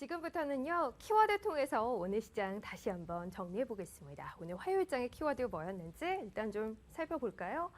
지금부터는요, 키워드 통해서 오늘 시장 다시 한번 정리해 보겠습니다. 오늘 화요일장의 키워드 뭐였는지 일단 좀 살펴볼까요?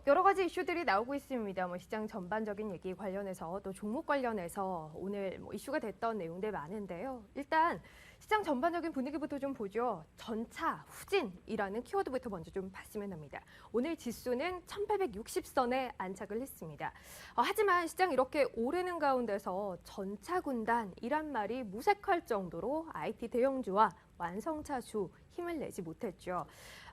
여러 가지 이슈들이 나오고 있습니다. 시장 전반적인 얘기 관련해서 또 종목 관련해서 오늘 이슈가 됐던 내용들 많은데요. 일단 시장 전반적인 분위기부터 좀 보죠. 전차 후진이라는 키워드부터 먼저 좀 봤으면 합니다. 오늘 지수는 1860선에 안착을 했습니다. 하지만 시장 이렇게 오르는 가운데서 전차 군단이란 말이 무색할 정도로 IT 대형주와 완성차주 힘을 내지 못했죠.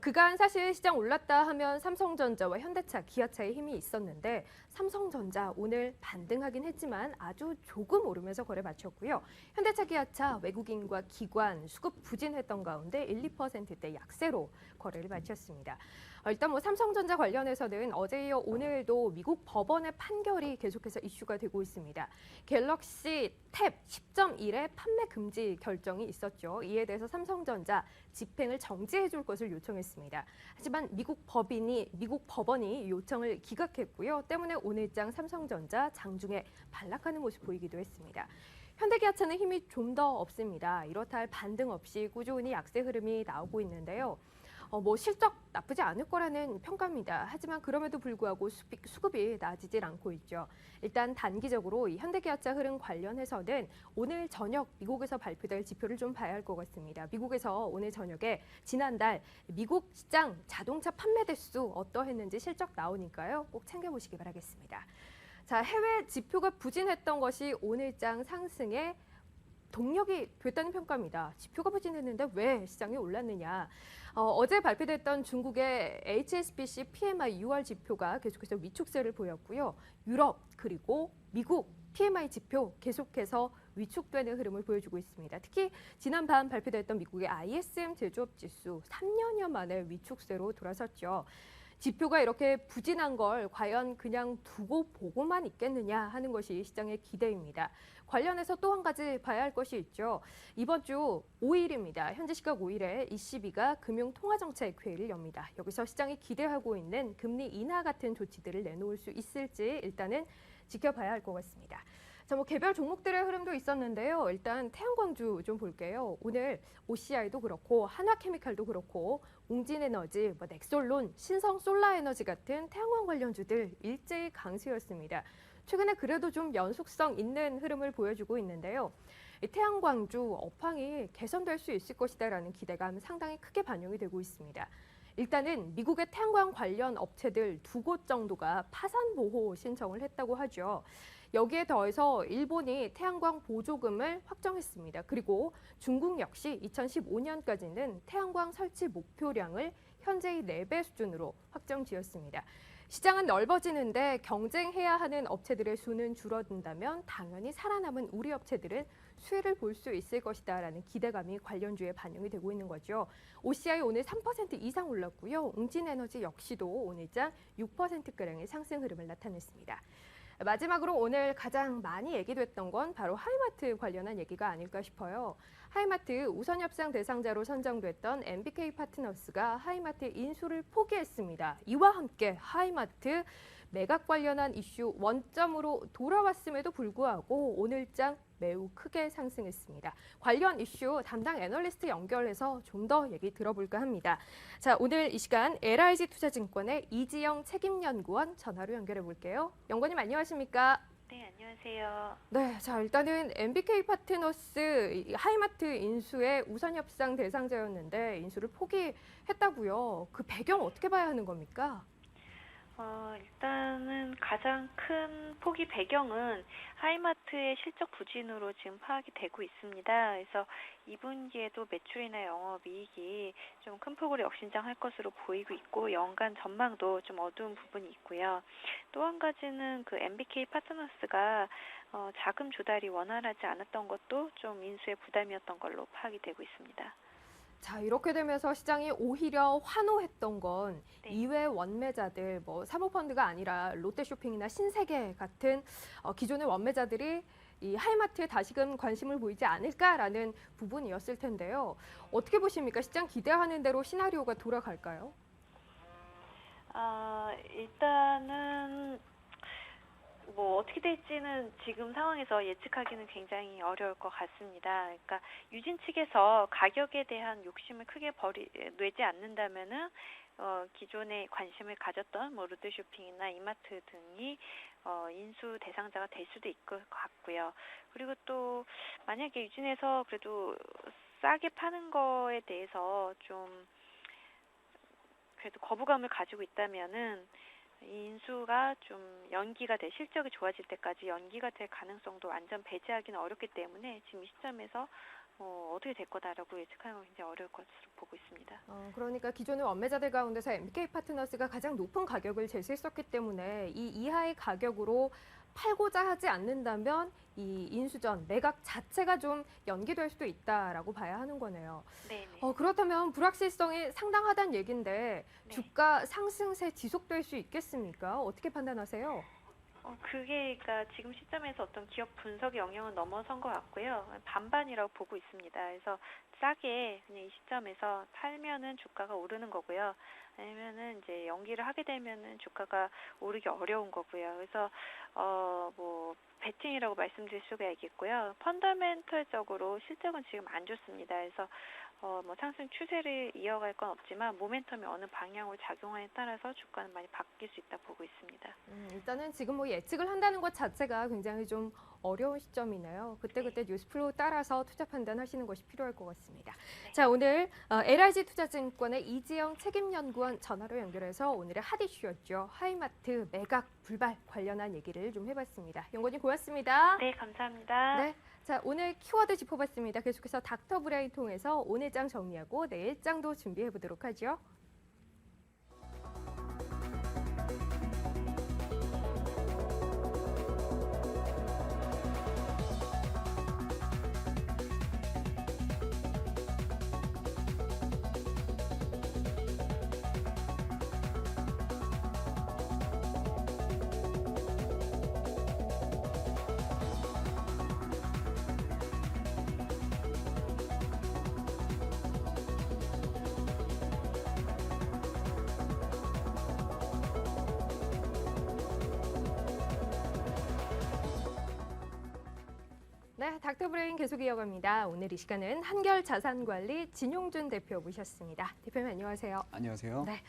그간 사실 시장 올랐다 하면 삼성전자와 현대차, 기아차의 힘이 있었는데 삼성전자 오늘 반등하긴 했지만 아주 조금 오르면서 거래 마쳤고요. 현대차, 기아차 외국인과 기관 수급 부진했던 가운데 1, 2%대 약세로 거래를 마쳤습니다. 일단 삼성전자 관련해서는 어제 이어 오늘도 미국 법원의 판결이 계속해서 이슈가 되고 있습니다. 갤럭시 탭 10.1의 판매 금지 결정이 있었죠. 이에 대해서 삼성전자 집행을 정지해 줄 것을 요청했습니다. 하지만 미국 법원이 요청을 기각했고요. 때문에 오늘장 삼성전자 장중에 반락하는 모습 보이기도 했습니다. 현대기아차는 힘이 좀 더 없습니다. 이렇다 할 반등 없이 꾸준히 약세 흐름이 나오고 있는데요. 실적 나쁘지 않을 거라는 평가입니다. 하지만 그럼에도 불구하고 수급이 나아지질 않고 있죠. 일단 단기적으로 이 현대기아차 흐름 관련해서는 오늘 저녁 미국에서 발표될 지표를 좀 봐야 할 것 같습니다. 미국에서 오늘 저녁에 지난달 미국 시장 자동차 판매 대수 어떠했는지 실적 나오니까요. 꼭 챙겨보시기 바라겠습니다. 자, 해외 지표가 부진했던 것이 오늘장 상승에 동력이 됐다는 평가입니다. 지표가 부진했는데 왜 시장이 올랐느냐. 어제 발표됐던 중국의 HSBC PMI 6월 지표가 계속해서 위축세를 보였고요. 유럽 그리고 미국 PMI 지표 계속해서 위축되는 흐름을 보여주고 있습니다. 특히 지난밤 발표됐던 미국의 ISM 제조업 지수 3년여 만에 위축세로 돌아섰죠. 지표가 이렇게 부진한 걸 과연 그냥 두고 보고만 있겠느냐 하는 것이 시장의 기대입니다. 관련해서 또 한 가지 봐야 할 것이 있죠. 이번 주 5일입니다. 현지 시각 5일에 ECB가 금융통화정책회의를 엽니다. 여기서 시장이 기대하고 있는 금리 인하 같은 조치들을 내놓을 수 있을지 일단은 지켜봐야 할 것 같습니다. 자, 개별 종목들의 흐름도 있었는데요. 일단 태양광주 좀 볼게요. 오늘 OCI도 그렇고 한화케미칼도 그렇고 웅진에너지, 넥솔론, 신성솔라에너지 같은 태양광 관련주들 일제히 강세였습니다. 최근에 그래도 좀 연속성 있는 흐름을 보여주고 있는데요. 이 태양광주 업황이 개선될 수 있을 것이다라는 기대감 상당히 크게 반영이 되고 있습니다. 일단은 미국의 태양광 관련 업체들 2곳 정도가 파산 보호 신청을 했다고 하죠. 여기에 더해서 일본이 태양광 보조금을 확정했습니다. 그리고 중국 역시 2015년까지는 태양광 설치 목표량을 현재의 4배 수준으로 확정지었습니다. 시장은 넓어지는데 경쟁해야 하는 업체들의 수는 줄어든다면 당연히 살아남은 우리 업체들은 수혜를 볼 수 있을 것이다라는 기대감이 관련주에 반영이 되고 있는 거죠. OCI 오늘 3% 이상 올랐고요. 웅진에너지 역시도 오늘장 6%가량의 상승 흐름을 나타냈습니다. 마지막으로 오늘 가장 많이 얘기됐던 건 바로 하이마트 관련한 얘기가 아닐까 싶어요. 하이마트 우선협상 대상자로 선정됐던 MBK 파트너스가 하이마트 인수를 포기했습니다. 이와 함께 하이마트 매각 관련한 이슈 원점으로 돌아왔음에도 불구하고 오늘장 매우 크게 상승했습니다. 관련 이슈 담당 애널리스트 연결해서 좀 더 얘기 들어볼까 합니다. 자, 오늘 이 시간 LIG투자증권의 이지영 책임연구원 전화로 연결해 볼게요. 연구원님 안녕하십니까? 네, 안녕하세요. 네, 자 일단은 MBK 파트너스 하이마트 인수의 우선 협상 대상자였는데 인수를 포기했다고요. 그 배경 어떻게 봐야 하는 겁니까? 일단은 가장 큰 포기 배경은 하이마트의 실적 부진으로 지금 파악이 되고 있습니다. 그래서 2분기에도 매출이나 영업이익이 좀 큰 폭으로 역신장할 것으로 보이고 있고 연간 전망도 좀 어두운 부분이 있고요. 또 한 가지는 그 MBK 파트너스가 자금 조달이 원활하지 않았던 것도 좀 인수의 부담이었던 걸로 파악이 되고 있습니다. 자, 이렇게 되면서 시장이 오히려 환호했던 건 네. 이외 원매자들, 사모펀드가 아니라 롯데쇼핑이나 신세계 같은 기존의 원매자들이 이 하이마트에 다시금 관심을 보이지 않을까라는 부분이었을 텐데요. 어떻게 보십니까? 시장 기대하는 대로 시나리오가 돌아갈까요? 일단은 뭐 어떻게 될지는 지금 상황에서 예측하기는 굉장히 어려울 것 같습니다. 그러니까 유진 측에서 가격에 대한 욕심을 크게 내지 않는다면은 기존에 관심을 가졌던 뭐 루드쇼핑이나 이마트 등이 인수 대상자가 될 수도 있을 것 같고요. 그리고 또 만약에 유진에서 그래도 싸게 파는 거에 대해서 좀 그래도 거부감을 가지고 있다면은 인수가 좀 연기가 돼 실적이 좋아질 때까지 연기가 될 가능성도 완전 배제하기는 어렵기 때문에 지금 이 시점에서 어떻게 될 거다라고 예측하는 건 굉장히 어려울 것으로 보고 있습니다. 그러니까 기존의 원매자들 가운데서 MK 파트너스가 가장 높은 가격을 제시했었기 때문에 이 이하의 가격으로 팔고자 하지 않는다면 이 인수전, 매각 자체가 좀 연기될 수도 있다라고 봐야 하는 거네요. 네네. 그렇다면 불확실성이 상당하다는 얘기인데 네. 주가 상승세 지속될 수 있겠습니까? 어떻게 판단하세요? 그게 그러니까 지금 시점에서 어떤 기업 분석 영역은 넘어선 것 같고요. 반반이라고 보고 있습니다. 그래서 싸게 그냥 이 시점에서 팔면은 주가가 오르는 거고요. 아니면은 이제 연기를 하게 되면은 주가가 오르기 어려운 거고요. 그래서 뭐 베팅이라고 말씀드릴 수가 있겠고요. 펀더멘털적으로 실적은 지금 안 좋습니다. 그래서 뭐 상승 추세를 이어갈 건 없지만 모멘텀이 어느 방향으로 작용하에 따라서 주가는 많이 바뀔 수 있다 보고 있습니다. 일단은 지금 뭐 예측을 한다는 것 자체가 굉장히 좀 어려운 시점이네요. 그때그때 뉴스플로우 따라서 투자 판단하시는 것이 필요할 것 같습니다. 네. 자, 오늘 LIG 투자증권의 이지영 책임연구원 전화로 연결해서 오늘의 핫 이슈였죠. 하이마트 매각 불발 관련한 얘기를 좀 해봤습니다. 연구원님 고맙습니다. 네, 감사합니다. 네. 자, 오늘 키워드 짚어봤습니다. 계속해서 닥터 브레인 통해서 오늘 장 정리하고 내일 장도 준비해 보도록 하죠. 네, 닥터 브레인 계속 이어갑니다. 오늘 이 시간은 한결자산관리 진용준 대표 모셨습니다. 대표님 안녕하세요. 안녕하세요. 네.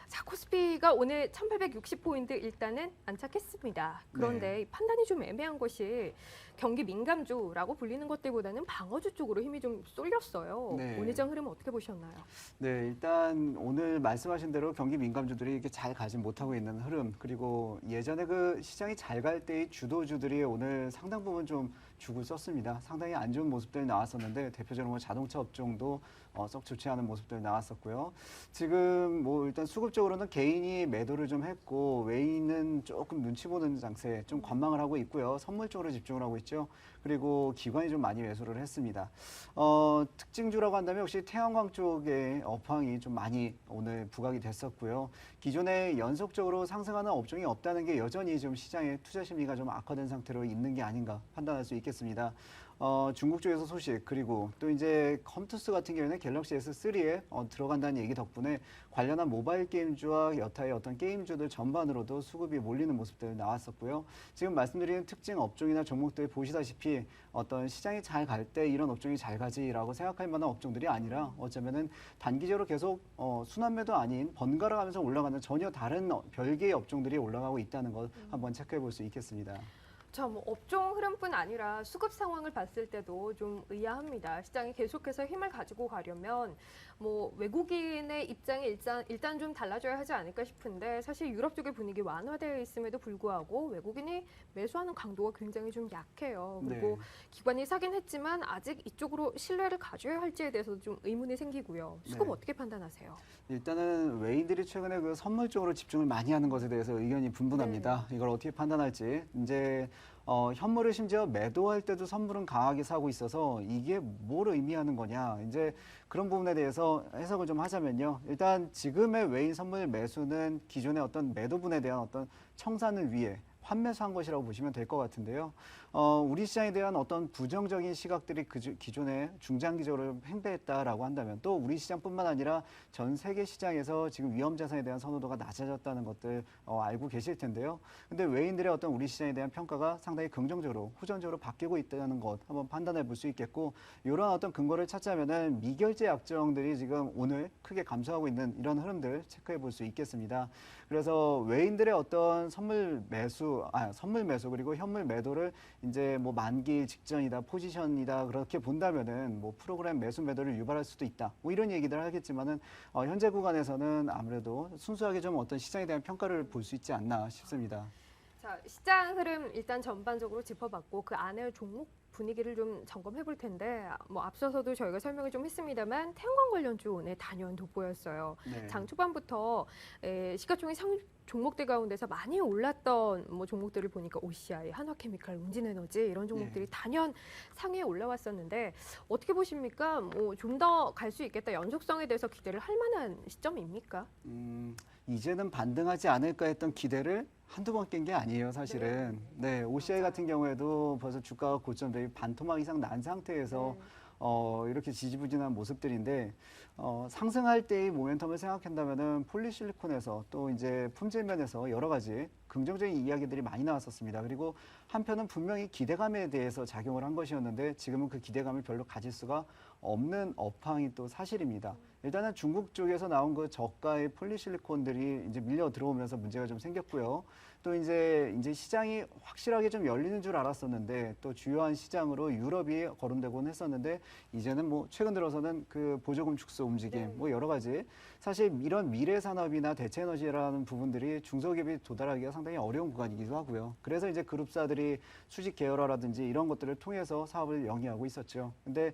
자, 코스피가 오늘 1860포인트 일단은 안착했습니다. 그런데 네. 이 판단이 좀 애매한 것이 경기 민감주라고 불리는 것들보다는 방어주 쪽으로 힘이 좀 쏠렸어요. 네. 오늘 장 흐름 어떻게 보셨나요? 네, 일단 오늘 말씀하신 대로 경기 민감주들이 이렇게 잘 가지 못하고 있는 흐름, 그리고 예전에 그 시장이 잘 갈 때의 주도주들이 오늘 상당 부분 좀 죽을 썼습니다. 상당히 안 좋은 모습들이 나왔었는데 대표적으로 뭐 자동차 업종도 썩 좋지 않은 모습들이 나왔었고요. 지금 뭐 일단 수급적으로는 개인이 매도를 좀 했고 외인은 조금 눈치 보는 장세, 좀 관망을 하고 있고요. 선물 쪽으로 집중을 하고 있죠. 그리고 기관이 좀 많이 매수를 했습니다. 특징주라고 한다면 역시 태양광 쪽의 업황이 좀 많이 오늘 부각이 됐었고요. 기존에 연속적으로 상승하는 업종이 없다는 게 여전히 좀 시장의 투자 심리가 좀 악화된 상태로 있는 게 아닌가 판단할 수 있겠습니다. 중국 쪽에서 소식, 그리고 또 이제 컴투스 같은 경우에는 갤럭시 S3에 들어간다는 얘기 덕분에 관련한 모바일 게임주와 여타의 어떤 게임주들 전반으로도 수급이 몰리는 모습들 나왔었고요. 지금 말씀드리는 특징 업종이나 종목들 보시다시피 어떤 시장이 잘 갈 때 이런 업종이 잘 가지라고 생각할 만한 업종들이 아니라 어쩌면은 단기적으로 계속 순환매도 아닌 번갈아 가면서 올라가는 전혀 다른 별개의 업종들이 올라가고 있다는 것 한번 체크해 볼 수 있겠습니다. 자, 뭐 업종 흐름뿐 아니라 수급 상황을 봤을 때도 좀 의아합니다. 시장이 계속해서 힘을 가지고 가려면 뭐 외국인의 입장이 일단 좀 달라져야 하지 않을까 싶은데 사실 유럽 쪽의 분위기 완화되어 있음에도 불구하고 외국인이 매수하는 강도가 굉장히 좀 약해요. 그리고 네. 기관이 사긴 했지만 아직 이쪽으로 신뢰를 가져야 할지에 대해서도 좀 의문이 생기고요. 수급 네. 어떻게 판단하세요? 일단은 외인들이 최근에 그 선물 쪽으로 집중을 많이 하는 것에 대해서 의견이 분분합니다. 이걸 어떻게 판단할지. 이제 현물을 심지어 매도할 때도 선물은 강하게 사고 있어서 이게 뭘 의미하는 거냐. 이제 그런 부분에 대해서 해석을 좀 하자면요. 일단 지금의 외인 선물 매수는 기존의 어떤 매도분에 대한 어떤 청산을 위해 환매수한 것이라고 보시면 될 것 같은데요. 우리 시장에 대한 어떤 부정적인 시각들이 기존에 중장기적으로 팽배했다라고 한다면 또 우리 시장뿐만 아니라 전 세계 시장에서 지금 위험 자산에 대한 선호도가 낮아졌다는 것들 알고 계실 텐데요. 근데 외인들의 어떤 우리 시장에 대한 평가가 상당히 긍정적으로 호전적으로 바뀌고 있다는 것 한번 판단해 볼 수 있겠고 이런 어떤 근거를 찾자면은 미결제 약정들이 지금 오늘 크게 감소하고 있는 이런 흐름들 체크해 볼 수 있겠습니다. 그래서 외인들의 어떤 선물 매수 그리고 현물 매도를 이제 뭐 만기 직전이다, 포지션이다 그렇게 본다면은 뭐 프로그램 매수 매도를 유발할 수도 있다. 뭐 이런 얘기들을 하겠지만은 현재 구간에서는 아무래도 순수하게 좀 어떤 시장에 대한 평가를 볼 수 있지 않나 싶습니다. 자, 시장 흐름 일단 전반적으로 짚어봤고 그 안에 종목 분위기를 좀 점검해 볼 텐데 뭐 앞서서도 저희가 설명을 좀 했습니다만 태양광 관련주 오늘 단연 돋보였어요. 네. 장 초반부터 시가총액 종목들 가운데서 많이 올랐던 뭐 종목들을 보니까 OCI, 한화케미칼, 운진에너지 이런 종목들이 단연 상위에 올라왔었는데 어떻게 보십니까? 뭐 좀 더 갈 수 있겠다. 연속성에 대해서 기대를 할 만한 시점입니까? 이제는 반등하지 않을까 했던 기대를 한두 번 깬 게 아니에요, 사실은. 네, OCI 같은 경우에도 벌써 주가가 고점 대비 반토막 이상 난 상태에서 이렇게 지지부진한 모습들인데 상승할 때의 모멘텀을 생각한다면은 폴리실리콘에서 또 이제 품질 면에서 여러 가지 긍정적인 이야기들이 많이 나왔었습니다. 그리고 한편은 분명히 기대감에 대해서 작용을 한 것이었는데 지금은 그 기대감을 별로 가질 수가 없는 업황이 또 사실입니다. 일단은 중국 쪽에서 나온 그 저가의 폴리실리콘들이 이제 밀려 들어오면서 문제가 좀 생겼고요. 또 이제 시장이 확실하게 좀 열리는 줄 알았었는데 또 주요한 시장으로 유럽이 거론되곤 했었는데 이제는 뭐 최근 들어서는 그 보조금 축소 움직임 뭐 여러 가지 사실 이런 미래 산업이나 대체 에너지라는 부분들이 중소기업이 도달하기가 상당히 어려운 구간이기도 하고요. 그래서 이제 그룹사들이 수직 계열화라든지 이런 것들을 통해서 사업을 영위하고 있었죠. 근데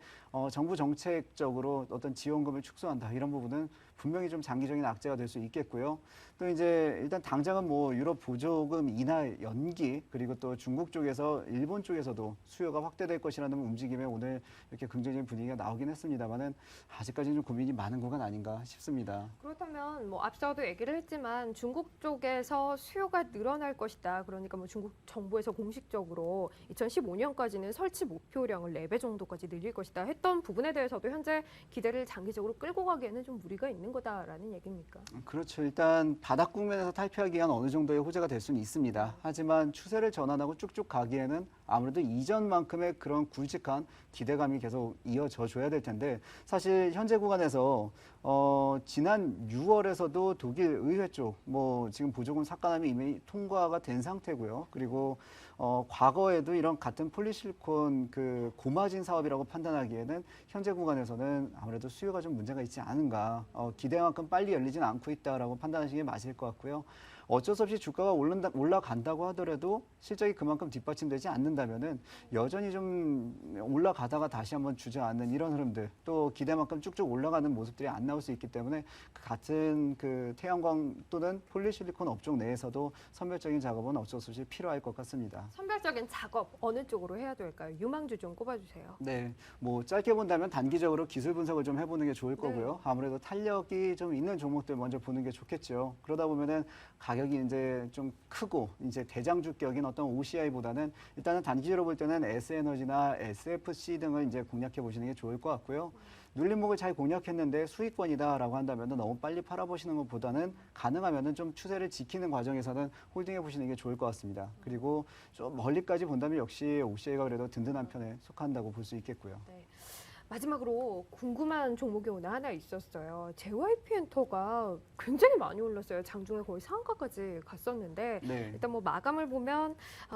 정부 정책적으로 어떤 지원금을 축소한다 이런 부분은 분명히 좀 장기적인 악재가 될 수 있겠고요. 또 이제 일단 당장은 뭐 유럽 보조금 인하 연기 그리고 또 중국 쪽에서 일본 쪽에서도 수요가 확대될 것이라는 움직임에 오늘 이렇게 긍정적인 분위기가 나오긴 했습니다만은 아직까지는 좀 고민이 많은 구간 아닌가 싶습니다. 그렇다면 뭐 앞서도 얘기를 했지만 중국 쪽에서 수요가 늘어날 것이다. 그러니까 뭐 중국 정부에서 공식적으로 2015년까지는 설치 목표량을 4배 정도까지 늘릴 것이다 했던 부분에 대해서도 현재 기대를 장기적으로 끌고 가기에는 좀 무리가 있는 거다라는 얘기입니까? 그렇죠. 일단 바닥 국면에서 탈피하기 위한 어느 정도의 호재가 될 수는 있습니다. 하지만 추세를 전환하고 쭉쭉 가기에는 아무래도 이전만큼의 그런 굵직한 기대감이 계속 이어져 줘야 될 텐데 사실 현재 구간에서 지난 6월에서도 독일 의회 쪽 뭐 지금 보조금 삭감함이 이미 통과가 된 상태고요. 그리고 과거에도 이런 같은 폴리실리콘 그 고마진 사업이라고 판단하기에는 현재 구간에서는 아무래도 수요가 좀 문제가 있지 않은가. 기대만큼 빨리 열리진 않고 있다라고 판단하시는 게 맞을 것 같고요. 어쩔 수 없이 주가가 올라간다고 하더라도 실적이 그만큼 뒷받침되지 않는다면은 여전히 좀 올라가다가 다시 한번 주저앉는 이런 흐름들 또 기대만큼 쭉쭉 올라가는 모습들이 안 나올 수 있기 때문에 같은 그 태양광 또는 폴리실리콘 업종 내에서도 선별적인 작업은 어쩔 수 없이 필요할 것 같습니다. 선별적인 작업 어느 쪽으로 해야 될까요? 유망주 좀 꼽아주세요. 네, 뭐 짧게 본다면 단기적으로 기술 분석을 좀 해보는 게 좋을 거고요. 아무래도 탄력이 좀 있는 종목들 먼저 보는 게 좋겠죠. 그러다 보면은 가격이 이제 좀 크고 이제 대장주격인 어떤 OCI보다는 일단은 단기적으로 볼 때는 S에너지나 SFC 등을 이제 공략해 보시는 게 좋을 것 같고요. 눌림목을 잘 공략했는데 수익권이다라고 한다면 너무 빨리 팔아보시는 것보다는 가능하면은 좀 추세를 지키는 과정에서는 홀딩해 보시는 게 좋을 것 같습니다. 그리고 좀 멀리까지 본다면 역시 OCI가 그래도 든든한 편에 속한다고 볼 수 있겠고요. 네. 마지막으로 궁금한 종목이 오늘 하나 있었어요. JYP 엔터가 굉장히 많이 올랐어요. 장중에 거의 상한가까지 갔었는데 네. 일단 뭐 마감을 보면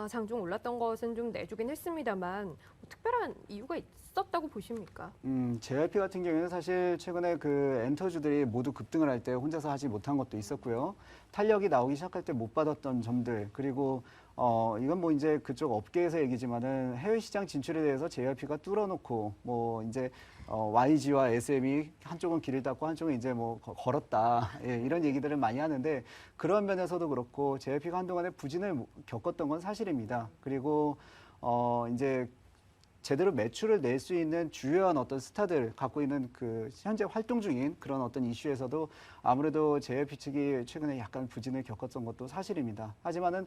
장중 올랐던 것은 좀 내주긴 했습니다만 뭐 특별한 이유가 있었다고 보십니까? JYP 같은 경우에는 사실 최근에 그 엔터주들이 모두 급등을 할 때 혼자서 하지 못한 것도 있었고요. 탄력이 나오기 시작할 때 못 받았던 점들 그리고 이건 뭐 이제 그쪽 업계에서 얘기지만은 해외 시장 진출에 대해서 JYP가 뚫어놓고 뭐 이제 YG와 SM이 한쪽은 길을 닫고 한쪽은 이제 뭐 걸었다 예, 이런 얘기들을 많이 하는데 그런 면에서도 그렇고 JYP가 한동안에 부진을 겪었던 건 사실입니다. 그리고 이제 제대로 매출을 낼 수 있는 주요한 어떤 스타들 갖고 있는 그 현재 활동 중인 그런 어떤 이슈에서도 아무래도 JYP 측이 최근에 약간 부진을 겪었던 것도 사실입니다. 하지만은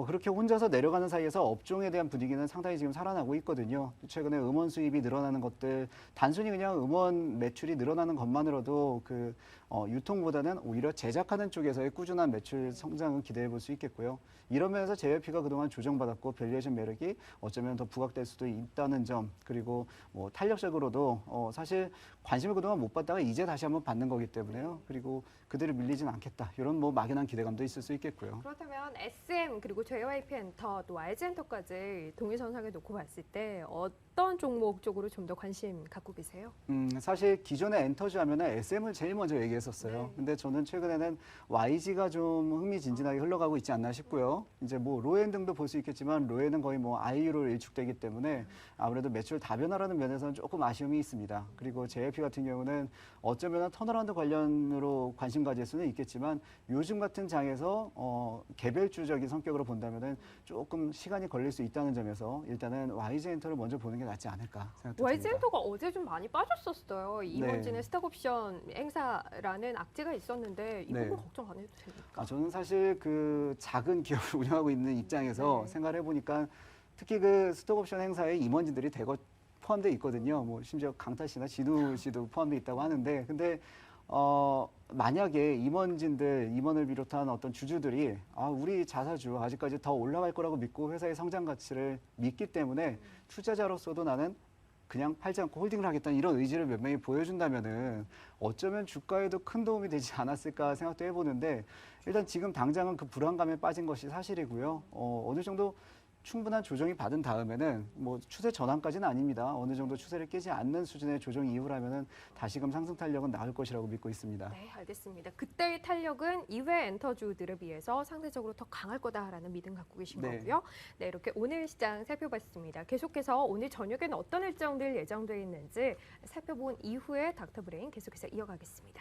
그렇게 혼자서 내려가는 사이에서 업종에 대한 분위기는 상당히 지금 살아나고 있거든요. 최근에 음원 수입이 늘어나는 것들 단순히 그냥 음원 매출이 늘어나는 것만으로도 그 유통보다는 오히려 제작하는 쪽에서의 꾸준한 매출 성장을 기대해 볼 수 있겠고요. 이런 면에서 JYP가 그동안 조정받았고 밸류에이션 매력이 어쩌면 더 부각될 수도 있다는 점, 그리고 뭐 탄력적으로도 사실 관심을 그동안 못 받다가 이제 다시 한번 받는 거기 때문에요. 그리고 그대로 밀리진 않겠다. 이런 뭐 막연한 기대감도 있을 수 있겠고요. 그렇다면 SM 그리고 JYP 엔터 또 YG 엔터까지 동일선상에 놓고 봤을 때 어떤 종목 쪽으로 좀 더 관심 갖고 계세요? 사실 기존에 엔터주 하면은 SM을 제일 먼저 얘기했었어요. 네. 근데 저는 최근에는 YG가 좀 흥미진진하게 흘러가고 있지 않나 싶고요. 이제 뭐 로엔 등도 볼 수 있겠지만 로엔은 거의 뭐 아이유로 일축되기 때문에 아무래도 매출 다변화라는 면에서는 조금 아쉬움이 있습니다. 그리고 JYP 같은 경우는 어쩌면 턴어라운드 관련으로 관심 가질 수는 있겠지만 요즘 같은 장에서 개별주적인 성격으로 본다면은 조금 시간이 걸릴 수 있다는 점에서 일단은 YG 엔터를 먼저 보는 게 낫지 않을까 생각됩니다. YG 엔터가 어제 좀 많이 빠졌었어요. 이번진의 네. 스톡옵션 행사라는 악재가 있었는데 이 네. 부분 걱정 안 해도 됩니까? 저는 사실 그 작은 기업을 운영하고 있는 입장에서 네. 생각을 해보니까 특히 그 스톡옵션 행사에 임원진들이 대거 포함되어 있거든요. 뭐 심지어 강타 씨나 진우 씨도 포함되어 있다고 하는데, 근데 만약에 임원을 비롯한 어떤 주주들이 우리 자사주 아직까지 더 올라갈 거라고 믿고 회사의 성장 가치를 믿기 때문에 투자자로서도 나는 그냥 팔지 않고 홀딩을 하겠다는 이런 의지를 몇 명이 보여준다면은 어쩌면 주가에도 큰 도움이 되지 않았을까 생각도 해보는데, 일단 지금 당장은 그 불안감에 빠진 것이 사실이고요. 어느 정도 충분한 조정이 받은 다음에는 뭐 추세 전환까지는 아닙니다. 어느 정도 추세를 깨지 않는 수준의 조정 이후라면은 다시금 상승 탄력은 나올 것이라고 믿고 있습니다. 네, 알겠습니다. 그때의 탄력은 이외 엔터주들에 비해서 상대적으로 더 강할 거다라는 믿음 갖고 계신 네. 거고요. 네, 이렇게 오늘 시장 살펴봤습니다. 계속해서 오늘 저녁에는 어떤 일정들 예정되어 있는지 살펴본 이후에 닥터브레인 계속해서 이어가겠습니다.